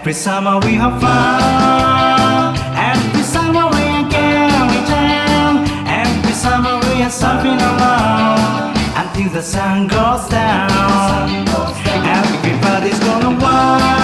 Every summer we have fun. Every summer we are going down. Every summer we are surfing along until the sun goes down. Everybody's gonna want.